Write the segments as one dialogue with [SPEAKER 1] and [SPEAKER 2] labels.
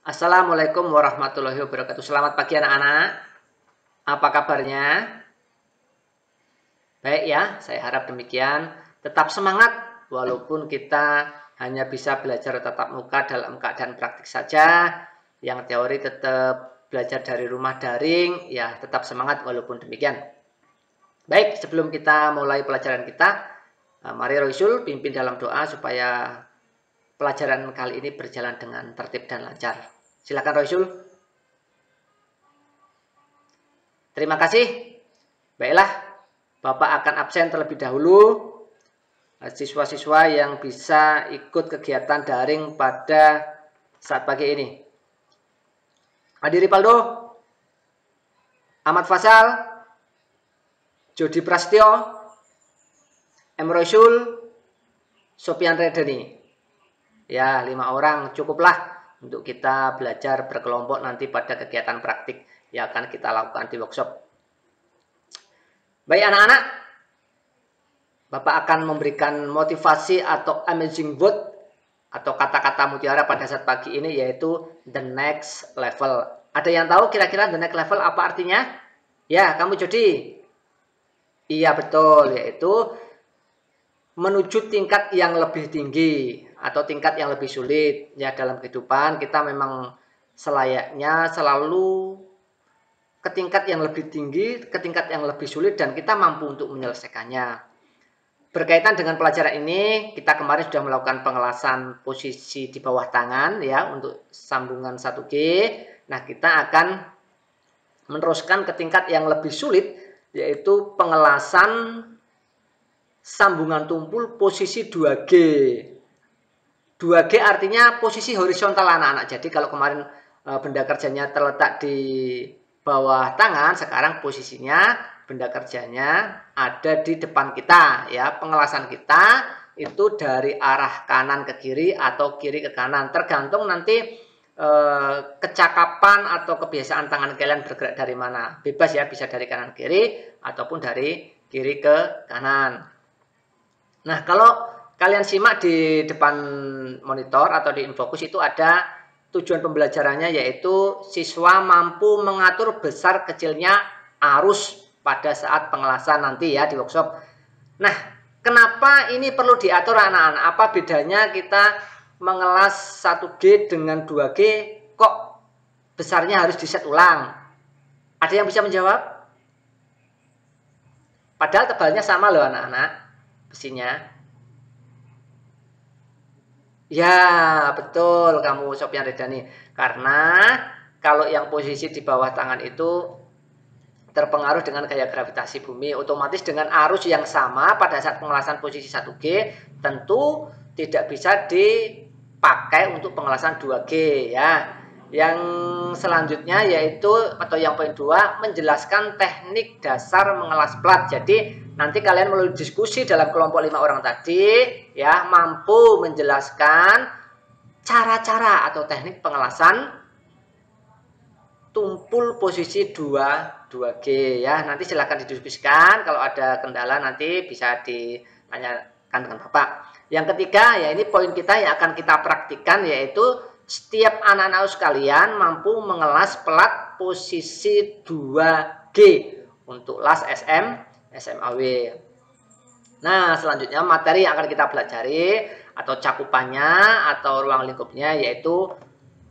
[SPEAKER 1] Assalamualaikum warahmatullahi wabarakatuh. Selamat pagi anak-anak. Apa kabarnya? Baik ya, saya harap demikian. Tetap semangat walaupun kita hanya bisa belajar tatap muka dalam keadaan praktik saja. Yang teori tetap belajar dari rumah daring, ya tetap semangat walaupun demikian. Baik, sebelum kita mulai pelajaran kita, mari Roisul pimpin dalam doa supaya pelajaran kali ini berjalan dengan tertib dan lancar. Silakan Roisul. Terima kasih. Baiklah, Bapak akan absen terlebih dahulu. Siswa-siswa yang bisa ikut kegiatan daring pada saat pagi ini. Adi Ripaldo, Ahmad Fasal, Jody Prastyo, M. Roysul, Sofian Redeni. Ya, 5 orang cukuplah untuk kita belajar berkelompok nanti pada kegiatan praktik yang akan kita lakukan di workshop. Baik anak-anak, Bapak akan memberikan motivasi atau amazing word atau kata-kata mutiara pada saat pagi ini, yaitu the next level. Ada yang tahu kira-kira the next level apa artinya? Ya, kamu Jody. Iya betul, yaitu menuju tingkat yang lebih tinggi atau tingkat yang lebih sulit. Ya, dalam kehidupan kita memang selayaknya selalu ke tingkat yang lebih tinggi, ke tingkat yang lebih sulit, dan kita mampu untuk menyelesaikannya. Berkaitan dengan pelajaran ini, kita kemarin sudah melakukan pengelasan posisi di bawah tangan ya untuk sambungan 1G. Nah, kita akan meneruskan ke tingkat yang lebih sulit, yaitu pengelasan sambungan tumpul posisi 2G. 2G artinya posisi horizontal anak-anak. Jadi kalau kemarin benda kerjanya terletak di bawah tangan, sekarang posisinya benda kerjanya ada di depan kita ya. Pengelasan kita itu dari arah kanan ke kiri atau kiri ke kanan, tergantung nanti kecakapan atau kebiasaan tangan kalian bergerak dari mana. Bebas ya, bisa dari kanan ke kiri ataupun dari kiri ke kanan. Nah, kalau kalian simak di depan monitor atau di infokus itu ada tujuan pembelajarannya, yaitu siswa mampu mengatur besar kecilnya arus pada saat pengelasan nanti ya di workshop. Nah, kenapa ini perlu diatur anak-anak? Apa bedanya kita mengelas 1G dengan 2G kok besarnya harus diset ulang? Ada yang bisa menjawab? Padahal tebalnya sama loh anak-anak, besinya. Ya, betul kamu Sofian Redani. Karena kalau yang posisi di bawah tangan itu terpengaruh dengan gaya gravitasi bumi, otomatis dengan arus yang sama pada saat pengelasan posisi 1G tentu tidak bisa dipakai untuk pengelasan 2G ya. Yang selanjutnya yaitu atau yang poin 2, menjelaskan teknik dasar mengelas plat. Jadi nanti kalian melalui diskusi dalam kelompok 5 orang tadi ya mampu menjelaskan cara-cara atau teknik pengelasan tumpul posisi 2G ya. Nanti silahkan didiskusikan, kalau ada kendala nanti bisa ditanyakan dengan Bapak. Yang ketiga ya, ini poin kita yang akan kita praktikkan, yaitu setiap anak-anak sekalian mampu mengelas plat posisi 2G untuk las SM, SMAW. Nah, selanjutnya materi yang akan kita pelajari atau cakupannya atau ruang lingkupnya yaitu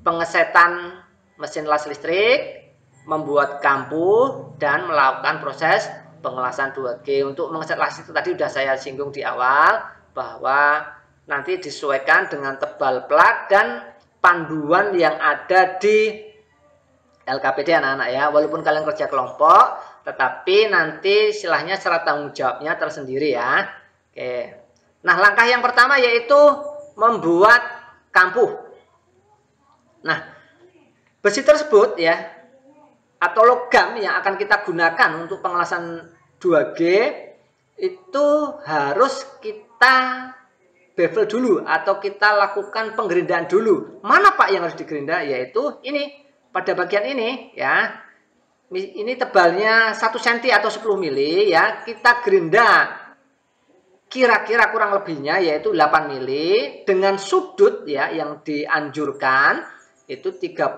[SPEAKER 1] pengesetan mesin las listrik, membuat kampu, dan melakukan proses pengelasan 2G. Untuk mengeset las itu tadi sudah saya singgung di awal bahwa nanti disesuaikan dengan tebal plat dan panduan yang ada di LKPD anak-anak ya. Walaupun kalian kerja kelompok, tetapi nanti istilahnya syarat tanggung jawabnya tersendiri ya. Oke. Nah, langkah yang pertama yaitu membuat kampu. Nah, besi tersebut ya atau logam yang akan kita gunakan untuk pengelasan 2G itu harus kita bevel dulu atau kita lakukan penggerindaan dulu. Mana Pak yang harus digerinda? Yaitu ini, pada bagian ini ya. Ini tebalnya 1 cm atau 10 mili ya. Kita gerinda kira-kira kurang lebihnya yaitu 8 mili dengan sudut ya yang dianjurkan itu 30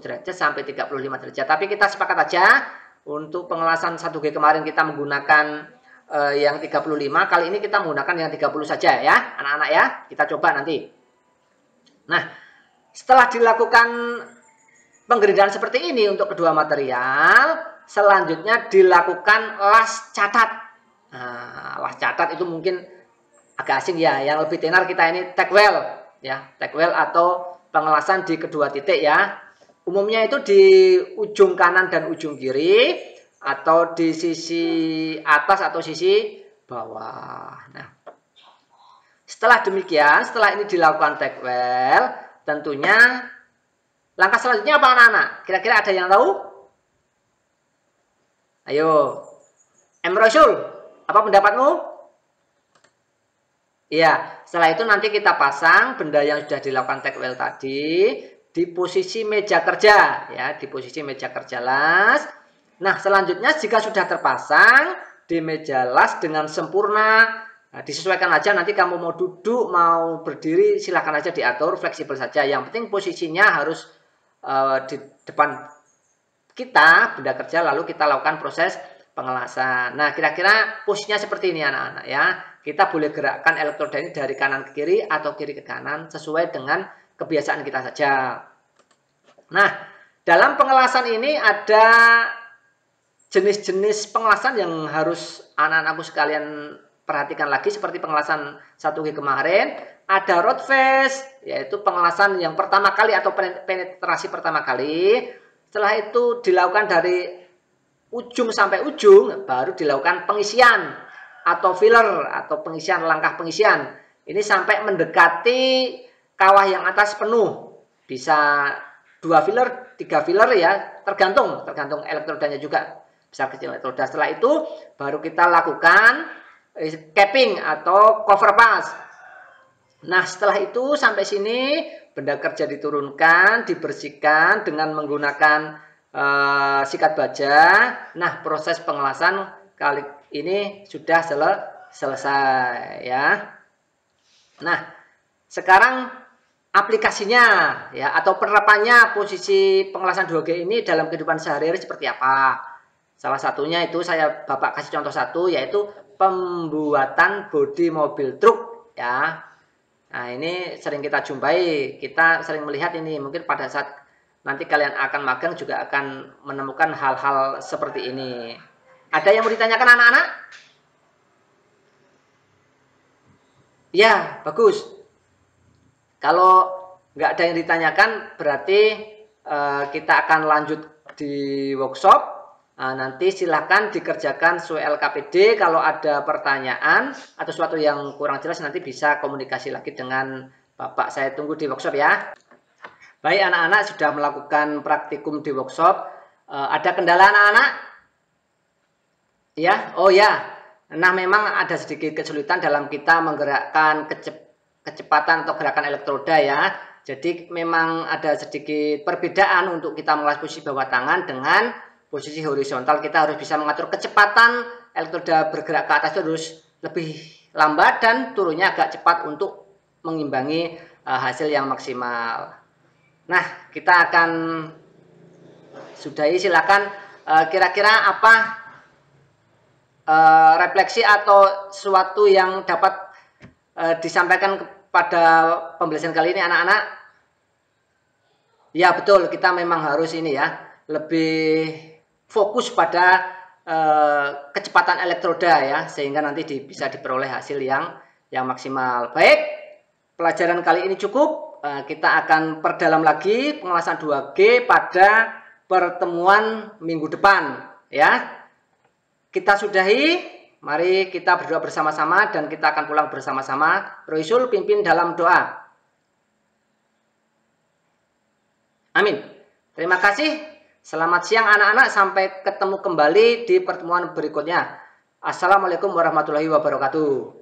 [SPEAKER 1] derajat sampai 35 derajat. Tapi kita sepakat aja untuk pengelasan 1G kemarin kita menggunakan yang 35, kali ini kita menggunakan yang 30 saja ya, anak-anak ya. Kita coba nanti. Nah, setelah dilakukan penggerindahan seperti ini untuk kedua material, selanjutnya dilakukan las catat. Nah, las catat itu mungkin agak asing ya, yang lebih tenar kita ini tack weld ya, tack weld atau pengelasan di kedua titik ya. Umumnya itu di ujung kanan dan ujung kiri atau di sisi atas atau sisi bawah. Nah, setelah demikian, setelah ini dilakukan tack weld, tentunya langkah selanjutnya apa anak-anak? Kira-kira ada yang tahu? Ayo, Rasul, apa pendapatmu? Iya, setelah itu nanti kita pasang benda yang sudah dilakukan tack weld tadi di posisi meja kerja, ya, di posisi meja kerja las. Nah, selanjutnya jika sudah terpasang di meja las dengan sempurna, nah, disesuaikan aja nanti kamu mau duduk, mau berdiri, silahkan aja diatur, fleksibel saja. Yang penting posisinya harus di depan kita, benda kerja, lalu kita lakukan proses pengelasan. Nah, kira-kira posisinya seperti ini anak-anak ya. Kita boleh gerakkan elektroda ini dari kanan ke kiri atau kiri ke kanan sesuai dengan kebiasaan kita saja. Nah, dalam pengelasan ini ada jenis-jenis pengelasan yang harus anak-anakku sekalian perhatikan lagi, seperti pengelasan 1G kemarin. Ada rod face, yaitu pengelasan yang pertama kali atau penetrasi pertama kali. Setelah itu dilakukan dari ujung sampai ujung, baru dilakukan pengisian atau filler atau pengisian, langkah pengisian. Ini sampai mendekati kawah yang atas penuh. Bisa 2 filler, 3 filler ya, tergantung elektrodanya juga. Besar kecil elektroda. Setelah itu baru kita lakukan capping atau cover pass. Nah, setelah itu sampai sini benda kerja diturunkan, dibersihkan dengan menggunakan sikat baja. Nah, proses pengelasan kali ini sudah selesai ya. Nah, sekarang aplikasinya ya atau penerapannya posisi pengelasan 2G ini dalam kehidupan sehari-hari seperti apa? Salah satunya itu saya Bapak kasih contoh satu, yaitu pembuatan bodi mobil truk ya. Nah, ini sering kita jumpai, kita sering melihat ini, mungkin pada saat nanti kalian akan magang juga akan menemukan hal-hal seperti ini. Ada yang mau ditanyakan anak-anak? Ya, bagus. Kalau nggak ada yang ditanyakan, berarti kita akan lanjut di workshop. Nanti silahkan dikerjakan sesuai LKPD. Kalau ada pertanyaan atau sesuatu yang kurang jelas, nanti bisa komunikasi lagi dengan Bapak. Saya tunggu di workshop ya. Baik, anak-anak sudah melakukan praktikum di workshop. Ada kendala anak-anak? Ya, oh ya. Nah, memang ada sedikit kesulitan dalam kita menggerakkan kecepatan atau gerakan elektroda ya. Jadi memang ada sedikit perbedaan untuk kita mengelas posisi bawah tangan dengan posisi horizontal. Kita harus bisa mengatur kecepatan elektroda bergerak ke atas, terus lebih lambat dan turunnya agak cepat untuk mengimbangi hasil yang maksimal. Nah, kita akan sudahi. Silakan kira-kira apa refleksi atau sesuatu yang dapat disampaikan kepada pembelajaran kali ini anak-anak? Ya, betul, kita memang harus ini ya, lebih fokus pada kecepatan elektroda ya, sehingga nanti bisa diperoleh hasil yang maksimal. Baik, pelajaran kali ini cukup. Kita akan perdalam lagi pengelasan 2G pada pertemuan minggu depan ya. Kita sudahi, mari kita berdoa bersama-sama dan kita akan pulang bersama-sama. Rasul pimpin dalam doa. Amin. Terima kasih. Selamat siang anak-anak, sampai ketemu kembali di pertemuan berikutnya. Assalamualaikum warahmatullahi wabarakatuh.